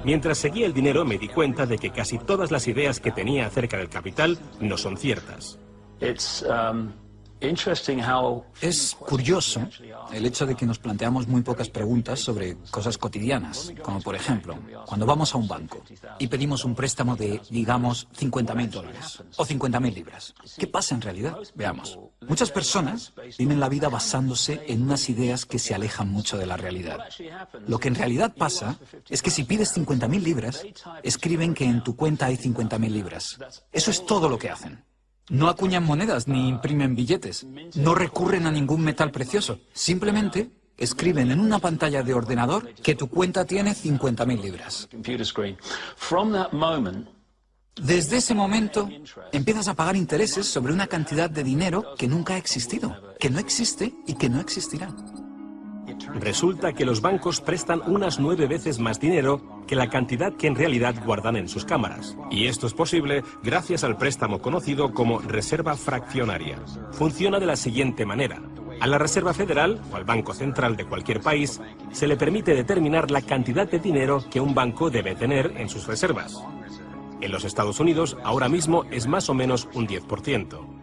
Mientras seguía el dinero me di cuenta de que casi todas las ideas que tenía acerca del capital no son ciertas. Es curioso el hecho de que nos planteamos muy pocas preguntas sobre cosas cotidianas, como por ejemplo, cuando vamos a un banco y pedimos un préstamo de, digamos, $50.000 o 50.000 libras. ¿Qué pasa en realidad? Veamos. Muchas personas viven la vida basándose en unas ideas que se alejan mucho de la realidad. Lo que en realidad pasa es que si pides 50.000 libras, escriben que en tu cuenta hay 50.000 libras. Eso es todo lo que hacen. No acuñan monedas ni imprimen billetes. No recurren a ningún metal precioso. Simplemente escriben en una pantalla de ordenador que tu cuenta tiene 50.000 libras. Desde ese momento empiezas a pagar intereses sobre una cantidad de dinero que nunca ha existido, que no existe y que no existirá. Resulta que los bancos prestan unas 9 veces más dinero que la cantidad que en realidad guardan en sus cámaras. Y esto es posible gracias al préstamo conocido como reserva fraccionaria. Funciona de la siguiente manera. A la Reserva Federal, o al Banco Central de cualquier país, se le permite determinar la cantidad de dinero que un banco debe tener en sus reservas. En los Estados Unidos, ahora mismo es más o menos un 10%.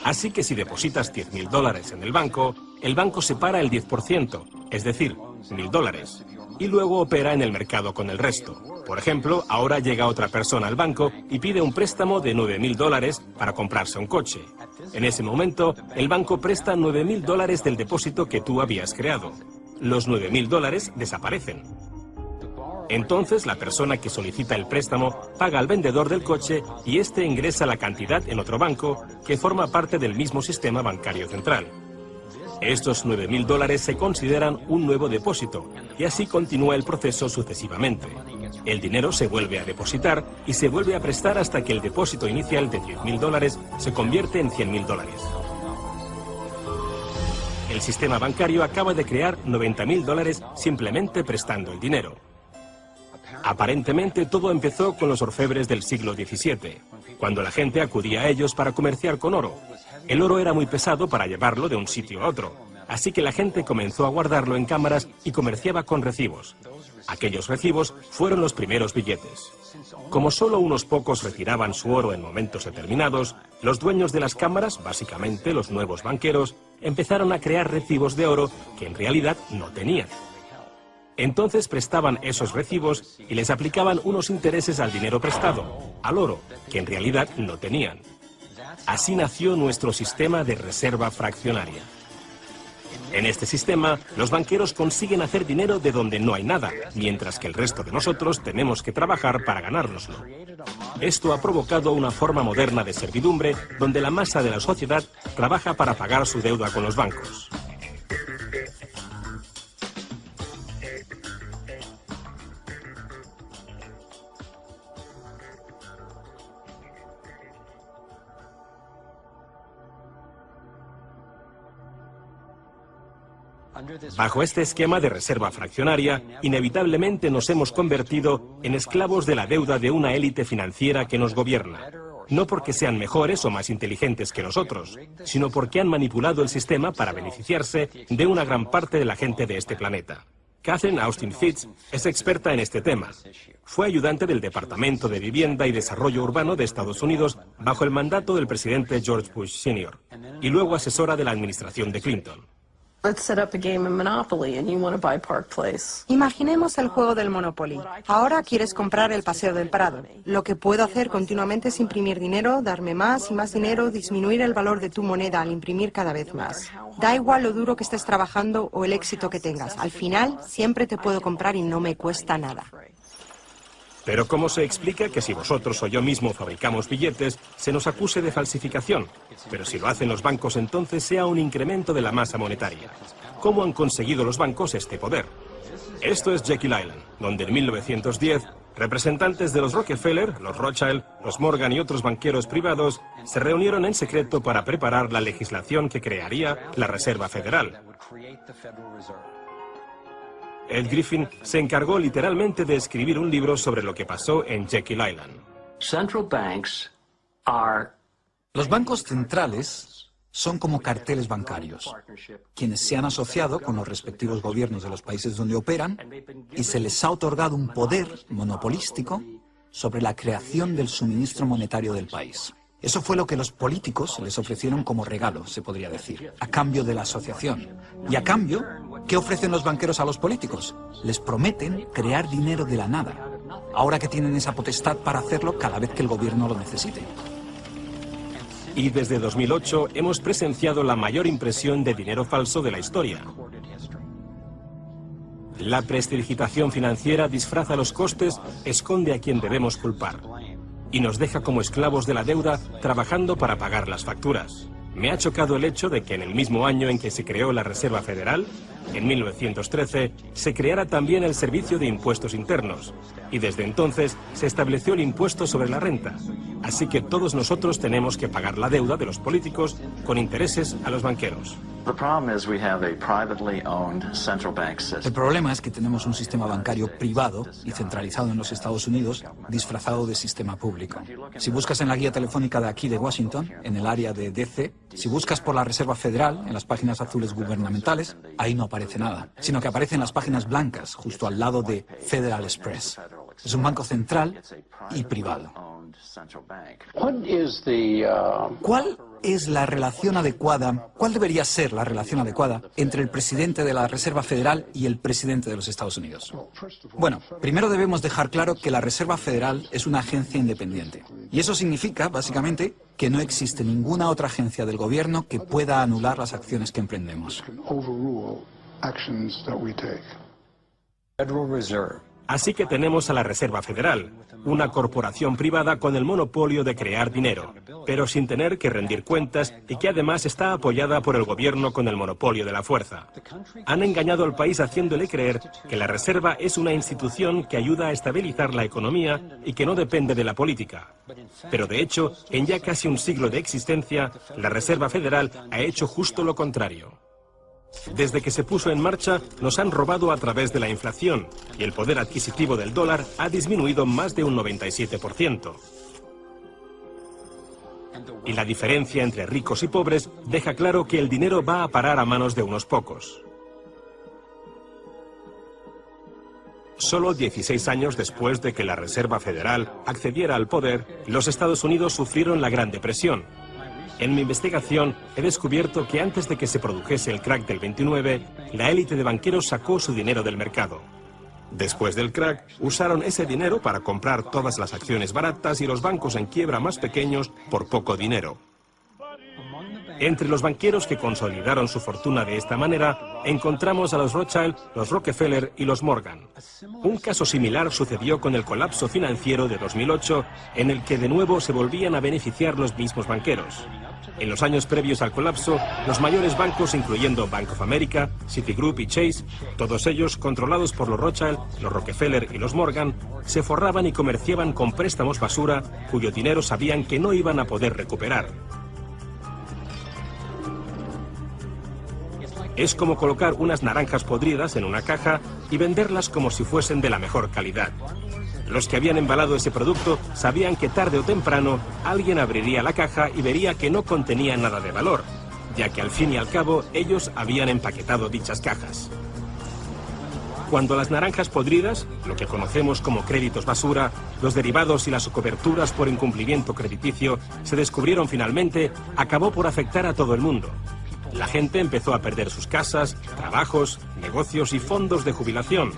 Así que si depositas $10.000 en el banco separa el 10%, es decir, $1.000, y luego opera en el mercado con el resto. Por ejemplo, ahora llega otra persona al banco y pide un préstamo de $9.000 para comprarse un coche. En ese momento, el banco presta $9.000 del depósito que tú habías creado. Los $9.000 desaparecen. Entonces, la persona que solicita el préstamo paga al vendedor del coche y éste ingresa la cantidad en otro banco que forma parte del mismo sistema bancario central. Estos $9.000 se consideran un nuevo depósito y así continúa el proceso sucesivamente. El dinero se vuelve a depositar y se vuelve a prestar hasta que el depósito inicial de $10.000 se convierte en $100.000. El sistema bancario acaba de crear $90.000 simplemente prestando el dinero. Aparentemente todo empezó con los orfebres del siglo XVII, cuando la gente acudía a ellos para comerciar con oro. El oro era muy pesado para llevarlo de un sitio a otro, así que la gente comenzó a guardarlo en cámaras y comerciaba con recibos. Aquellos recibos fueron los primeros billetes. Como solo unos pocos retiraban su oro en momentos determinados, los dueños de las cámaras, básicamente los nuevos banqueros, empezaron a crear recibos de oro que en realidad no tenían. Entonces prestaban esos recibos y les aplicaban unos intereses al dinero prestado, al oro, que en realidad no tenían. Así nació nuestro sistema de reserva fraccionaria. En este sistema, los banqueros consiguen hacer dinero de donde no hay nada, mientras que el resto de nosotros tenemos que trabajar para ganárnoslo. Esto ha provocado una forma moderna de servidumbre donde la masa de la sociedad trabaja para pagar su deuda con los bancos. Bajo este esquema de reserva fraccionaria, inevitablemente nos hemos convertido en esclavos de la deuda de una élite financiera que nos gobierna. No porque sean mejores o más inteligentes que nosotros, sino porque han manipulado el sistema para beneficiarse de una gran parte de la gente de este planeta. Catherine Austin Fitts es experta en este tema. Fue ayudante del Departamento de Vivienda y Desarrollo Urbano de Estados Unidos bajo el mandato del presidente George Bush Sr. y luego asesora de la administración de Clinton. Imaginemos el juego del Monopoly. Ahora quieres comprar el Paseo del Prado. Lo que puedo hacer continuamente es imprimir dinero, darme más y más dinero, disminuir el valor de tu moneda al imprimir cada vez más. Da igual lo duro que estés trabajando o el éxito que tengas. Al final, siempre te puedo comprar y no me cuesta nada. Pero ¿cómo se explica que si vosotros o yo mismo fabricamos billetes, se nos acuse de falsificación? Pero si lo hacen los bancos, entonces sea un incremento de la masa monetaria. ¿Cómo han conseguido los bancos este poder? Esto es Jekyll Island, donde en 1910, representantes de los Rockefeller, los Rothschild, los Morgan y otros banqueros privados se reunieron en secreto para preparar la legislación que crearía la Reserva Federal. Ed Griffin se encargó literalmente de escribir un libro sobre lo que pasó en Jekyll Island. Los bancos centrales son como carteles bancarios, quienes se han asociado con los respectivos gobiernos de los países donde operan y se les ha otorgado un poder monopolístico sobre la creación del suministro monetario del país. Eso fue lo que los políticos les ofrecieron como regalo, se podría decir, a cambio de la asociación. Y a cambio, ¿qué ofrecen los banqueros a los políticos? Les prometen crear dinero de la nada, ahora que tienen esa potestad para hacerlo cada vez que el gobierno lo necesite. Y desde 2008 hemos presenciado la mayor impresión de dinero falso de la historia. La prestidigitación financiera disfraza los costes, esconde a quien debemos culpar y nos deja como esclavos de la deuda trabajando para pagar las facturas. Me ha chocado el hecho de que en el mismo año en que se creó la Reserva Federal, en 1913, se creara también el Servicio de Impuestos Internos, y desde entonces se estableció el impuesto sobre la renta. Así que todos nosotros tenemos que pagar la deuda de los políticos con intereses a los banqueros. El problema es que tenemos un sistema bancario privado y centralizado en los Estados Unidos, disfrazado de sistema público. Si buscas en la guía telefónica de aquí de Washington, en el área de DC, si buscas por la Reserva Federal, en las páginas azules gubernamentales, ahí no aparece nada, sino que aparecen las páginas blancas, justo al lado de Federal Express. Es un banco central y privado. ¿Cuál es la relación adecuada, cuál debería ser la relación adecuada entre el presidente de la Reserva Federal y el presidente de los Estados Unidos? Bueno, primero debemos dejar claro que la Reserva Federal es una agencia independiente. Y eso significa, básicamente, que no existe ninguna otra agencia del gobierno que pueda anular las acciones que emprendemos. Así que tenemos a la Reserva Federal, una corporación privada con el monopolio de crear dinero, pero sin tener que rendir cuentas y que además está apoyada por el gobierno con el monopolio de la fuerza. Han engañado al país haciéndole creer que la Reserva es una institución que ayuda a estabilizar la economía y que no depende de la política. Pero de hecho, en ya casi un siglo de existencia, la Reserva Federal ha hecho justo lo contrario. Desde que se puso en marcha, nos han robado a través de la inflación y el poder adquisitivo del dólar ha disminuido más de un 97%. Y la diferencia entre ricos y pobres deja claro que el dinero va a parar a manos de unos pocos. Solo 16 años después de que la Reserva Federal accediera al poder, los Estados Unidos sufrieron la Gran Depresión. En mi investigación he descubierto que antes de que se produjese el crack del 29, la élite de banqueros sacó su dinero del mercado. Después del crack, usaron ese dinero para comprar todas las acciones baratas y los bancos en quiebra más pequeños por poco dinero. Entre los banqueros que consolidaron su fortuna de esta manera, encontramos a los Rothschild, los Rockefeller y los Morgan. Un caso similar sucedió con el colapso financiero de 2008, en el que de nuevo se volvían a beneficiar los mismos banqueros. En los años previos al colapso, los mayores bancos, incluyendo Bank of America, Citigroup y Chase, todos ellos controlados por los Rothschild, los Rockefeller y los Morgan, se forraban y comerciaban con préstamos basura, cuyo dinero sabían que no iban a poder recuperar. Es como colocar unas naranjas podridas en una caja y venderlas como si fuesen de la mejor calidad. Los que habían embalado ese producto sabían que tarde o temprano alguien abriría la caja y vería que no contenía nada de valor, ya que al fin y al cabo ellos habían empaquetado dichas cajas. Cuando las naranjas podridas, lo que conocemos como créditos basura, los derivados y las coberturas por incumplimiento crediticio se descubrieron finalmente, acabó por afectar a todo el mundo. La gente empezó a perder sus casas, trabajos, negocios y fondos de jubilación.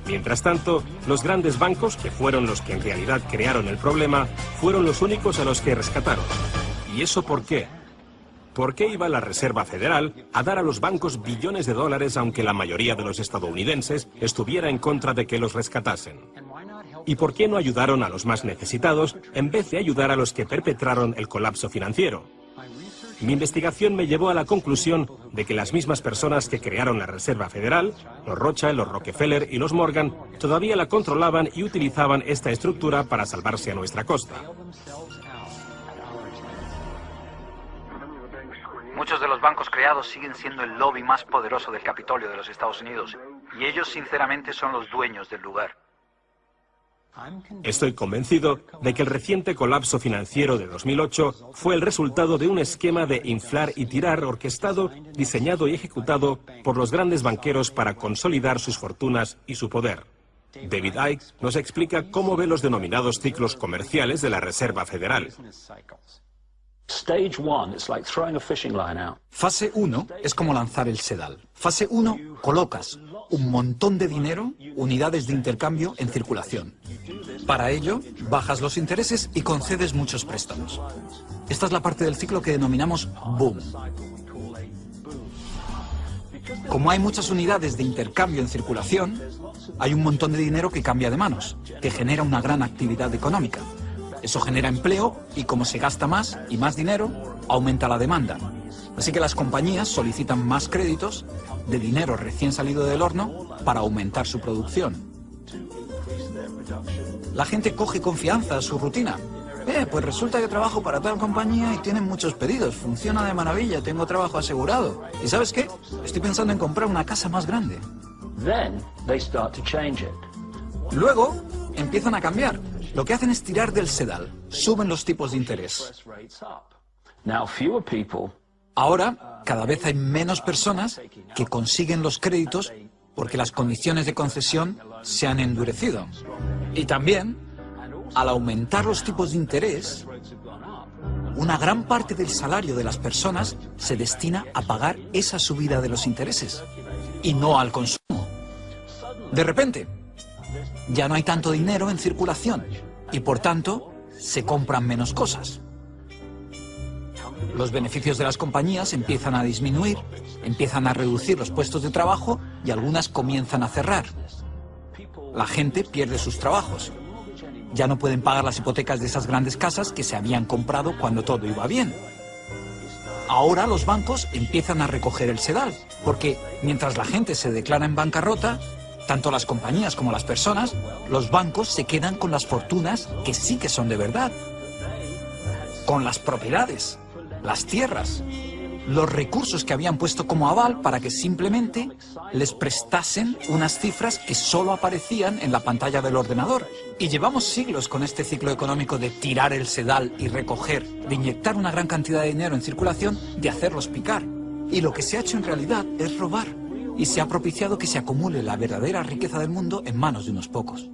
Mientras tanto, los grandes bancos, que fueron los que en realidad crearon el problema, fueron los únicos a los que rescataron. ¿Y eso por qué? ¿Por qué iba la Reserva Federal a dar a los bancos billones de dólares aunque la mayoría de los estadounidenses estuviera en contra de que los rescatasen? ¿Y por qué no ayudaron a los más necesitados en vez de ayudar a los que perpetraron el colapso financiero? Mi investigación me llevó a la conclusión de que las mismas personas que crearon la Reserva Federal, los Rothschild, los Rockefeller y los Morgan, todavía la controlaban y utilizaban esta estructura para salvarse a nuestra costa. Muchos de los bancos creados siguen siendo el lobby más poderoso del Capitolio de los Estados Unidos, y ellos sinceramente son los dueños del lugar. Estoy convencido de que el reciente colapso financiero de 2008 fue el resultado de un esquema de inflar y tirar orquestado, diseñado y ejecutado por los grandes banqueros para consolidar sus fortunas y su poder. David Icke nos explica cómo ve los denominados ciclos comerciales de la Reserva Federal. Fase 1 es como lanzar el sedal. Fase 1, colocas un montón de dinero, unidades de intercambio en circulación. Para ello, bajas los intereses y concedes muchos préstamos. Esta es la parte del ciclo que denominamos boom. Como hay muchas unidades de intercambio en circulación, hay un montón de dinero que cambia de manos, que genera una gran actividad económica. Eso genera empleo y como se gasta más y más dinero, aumenta la demanda. Así que las compañías solicitan más créditos de dinero recién salido del horno para aumentar su producción. La gente coge confianza a su rutina. Pues resulta que trabajo para tal compañía y tienen muchos pedidos. Funciona de maravilla, tengo trabajo asegurado. ¿Y sabes qué? Estoy pensando en comprar una casa más grande. Luego empiezan a cambiar. Lo que hacen es tirar del sedal. Suben los tipos de interés. Ahora, cada vez hay menos personas que consiguen los créditos porque las condiciones de concesión se han endurecido. Y también, al aumentar los tipos de interés, una gran parte del salario de las personas se destina a pagar esa subida de los intereses y no al consumo. De repente, ya no hay tanto dinero en circulación y por tanto se compran menos cosas. Los beneficios de las compañías empiezan a disminuir, empiezan a reducir los puestos de trabajo y algunas comienzan a cerrar. La gente pierde sus trabajos. Ya no pueden pagar las hipotecas de esas grandes casas que se habían comprado cuando todo iba bien. Ahora los bancos empiezan a recoger el sedal, porque mientras la gente se declara en bancarrota, tanto las compañías como las personas, los bancos se quedan con las fortunas que sí que son de verdad. Con las propiedades, las tierras, los recursos que habían puesto como aval para que simplemente les prestasen unas cifras que solo aparecían en la pantalla del ordenador. Y llevamos siglos con este ciclo económico de tirar el sedal y recoger, de inyectar una gran cantidad de dinero en circulación, de hacerlos picar. Y lo que se ha hecho en realidad es robar. Y se ha propiciado que se acumule la verdadera riqueza del mundo en manos de unos pocos.